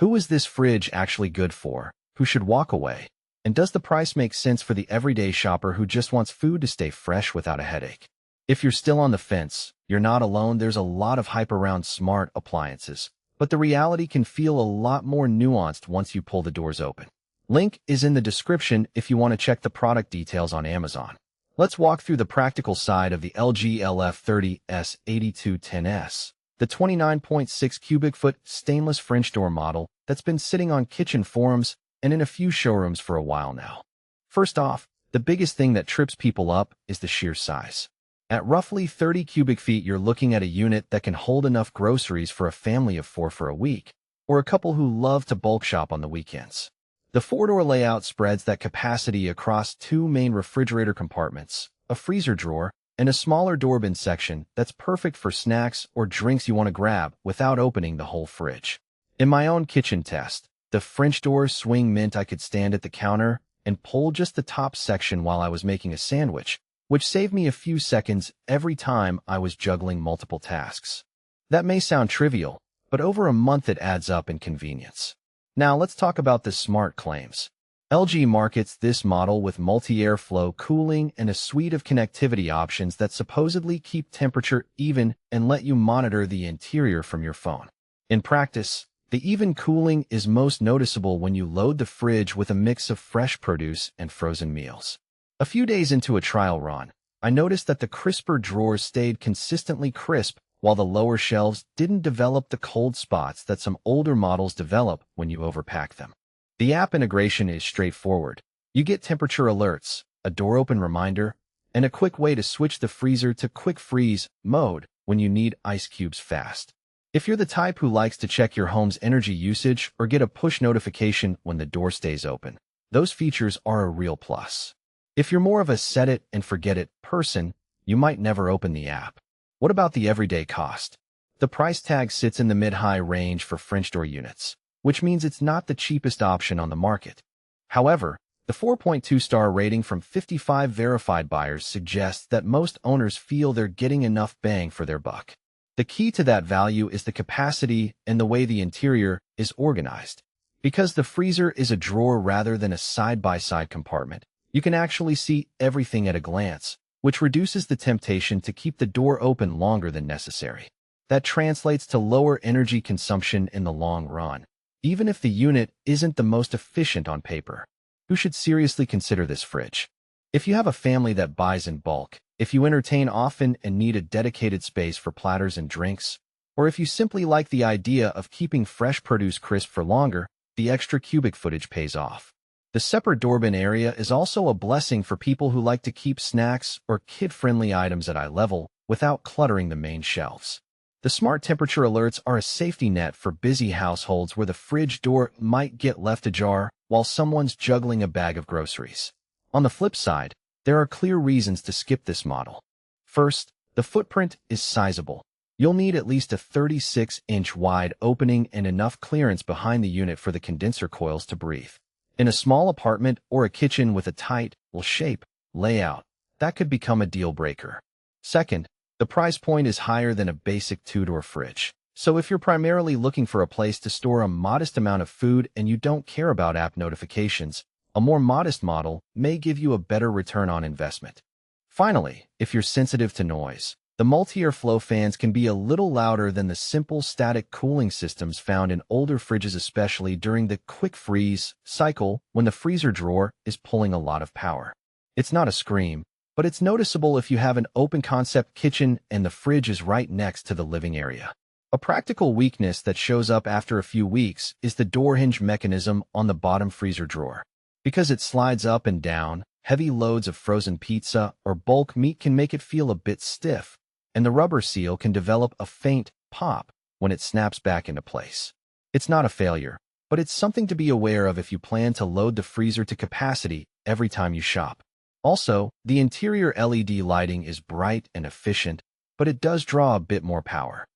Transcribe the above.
Who is this fridge actually good for? Who should walk away? And does the price make sense for the everyday shopper who just wants food to stay fresh without a headache? If you're still on the fence, you're not alone. There's a lot of hype around smart appliances, but the reality can feel a lot more nuanced once you pull the doors open. Link is in the description if you want to check the product details on Amazon. Let's walk through the practical side of the LG LF30S8210S, the 29.6 cubic foot stainless French door model that's been sitting on kitchen forums and in a few showrooms for a while now. First off, the biggest thing that trips people up is the sheer size. At roughly 30 cubic feet, you're looking at a unit that can hold enough groceries for a family of 4 for a week, or a couple who love to bulk shop on the weekends. The 4-door layout spreads that capacity across 2 main refrigerator compartments, a freezer drawer, and a smaller door bin section that's perfect for snacks or drinks you want to grab without opening the whole fridge. In my own kitchen test, the French doors swing meant I could stand at the counter and pull just the top section while I was making a sandwich, which saved me a few seconds every time I was juggling multiple tasks. That may sound trivial, but over a month it adds up in convenience. Now let's talk about the smart claims. LG markets this model with multi-airflow cooling and a suite of connectivity options that supposedly keep temperature even and let you monitor the interior from your phone. In practice, the even cooling is most noticeable when you load the fridge with a mix of fresh produce and frozen meals. A few days into a trial run, I noticed that the crisper drawers stayed consistently crisp while the lower shelves didn't develop the cold spots that some older models develop when you overpack them. The app integration is straightforward. You get temperature alerts, a door open reminder, and a quick way to switch the freezer to quick freeze mode when you need ice cubes fast. If you're the type who likes to check your home's energy usage or get a push notification when the door stays open, those features are a real plus. If you're more of a set it and forget it person, you might never open the app. What about the everyday cost? The price tag sits in the mid-high range for French door units, which means it's not the cheapest option on the market. However, the 4.2-star rating from 55 verified buyers suggests that most owners feel they're getting enough bang for their buck. The key to that value is the capacity and the way the interior is organized. Because the freezer is a drawer rather than a side-by-side compartment, you can actually see everything at a glance, which reduces the temptation to keep the door open longer than necessary. That translates to lower energy consumption in the long run, even if the unit isn't the most efficient on paper. Who should seriously consider this fridge? If you have a family that buys in bulk, if you entertain often and need a dedicated space for platters and drinks, or if you simply like the idea of keeping fresh produce crisp for longer, the extra cubic footage pays off. The separate door bin area is also a blessing for people who like to keep snacks or kid-friendly items at eye level without cluttering the main shelves. The smart temperature alerts are a safety net for busy households where the fridge door might get left ajar while someone's juggling a bag of groceries. On the flip side, there are clear reasons to skip this model. First, the footprint is sizable. You'll need at least a 36-inch wide opening and enough clearance behind the unit for the condenser coils to breathe. In a small apartment or a kitchen with a tight, shape, layout, that could become a deal breaker. Second, the price point is higher than a basic 2-door fridge. So if you're primarily looking for a place to store a modest amount of food and you don't care about app notifications, a more modest model may give you a better return on investment. Finally, if you're sensitive to noise, the multi-airflow fans can be a little louder than the simple static cooling systems found in older fridges, especially during the quick freeze cycle when the freezer drawer is pulling a lot of power. It's not a scream, but it's noticeable if you have an open-concept kitchen and the fridge is right next to the living area. A practical weakness that shows up after a few weeks is the door hinge mechanism on the bottom freezer drawer. Because it slides up and down, heavy loads of frozen pizza or bulk meat can make it feel a bit stiff, and the rubber seal can develop a faint pop when it snaps back into place. It's not a failure, but it's something to be aware of if you plan to load the freezer to capacity every time you shop. Also, the interior LED lighting is bright and efficient, but it does draw a bit more power.